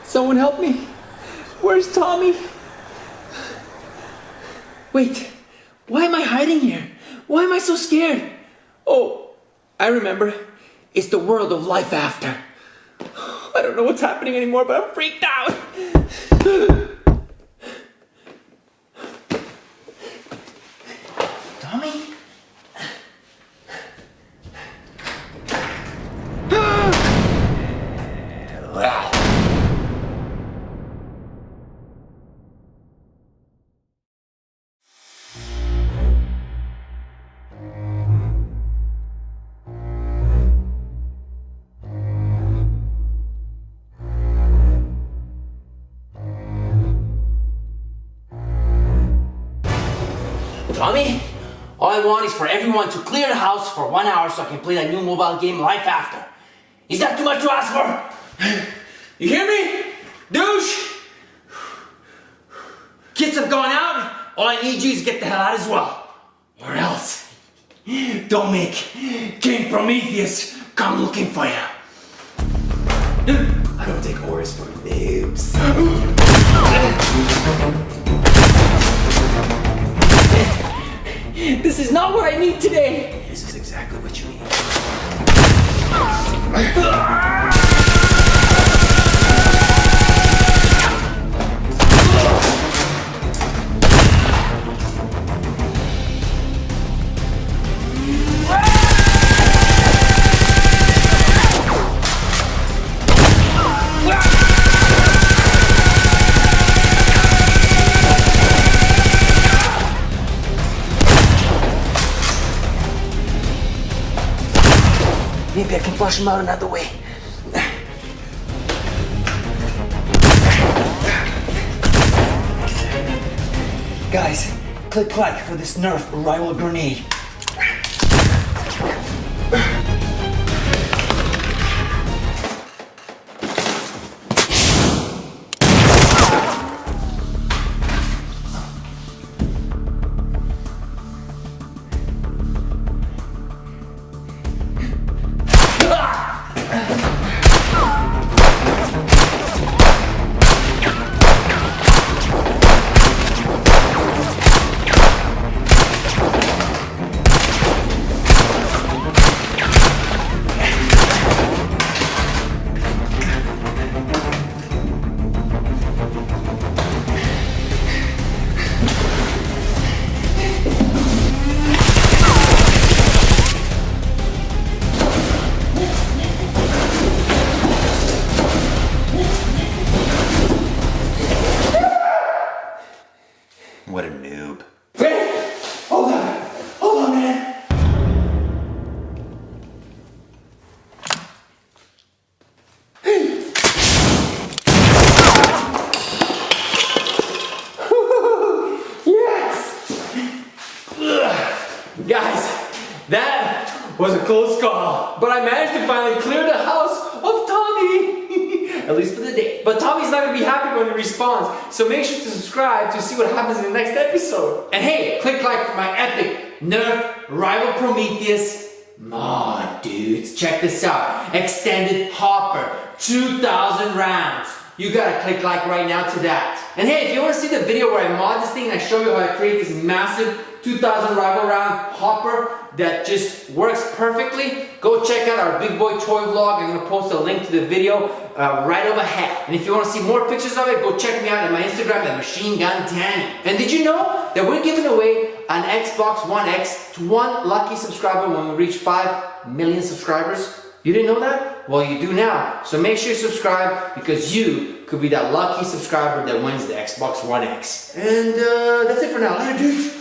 Someone help me. Where's Tommy? Wait, why am I hiding here? Why am I so scared? Oh, I remember. It's the world of life after. I don't know what's happening anymore, but I'm freaked out. Tommy? Tommy, all I want is for everyone to clear the house for 1 hour so I can play that new mobile game Life After. Is that too much to ask for? You hear me? Douche! Kids have gone out. All I need you is to get the hell out as well. Or else, don't make King Prometheus come looking for you. I don't take orders from noobs. This is not what I need today. This is exactly what you need. Maybe I can flush him out another way. Guys, click like for this Nerf rival grenade. What a noob. Wait! Hold on, man. Yes! Guys, that was a close call. But I managed to finally clear the house of Tommy. At least for the day. But Tommy's not going to be happy when he responds, so make sure to subscribe to see what happens in the next episode. And hey, click like for my epic Nerf Rival Prometheus mod, dudes. Check this out. Extended hopper, 2,000 rounds. You gotta click like right now to that. And hey, if you want to see the video where I mod this thing and I show you how I create this massive 2,000 rival round hopper that just works perfectly, go check out our big boy toy vlog. I'm gonna post a link to the video right over ahead. And if you want to see more pictures of it, go check me out on my Instagram at Machine Gun Danny. And did you know that we're giving away an Xbox One X to one lucky subscriber when we reach 5 million subscribers? You didn't know that? Well, you do now. So make sure you subscribe because you could be that lucky subscriber that wins the Xbox One X. And that's it for now. Later, dudes.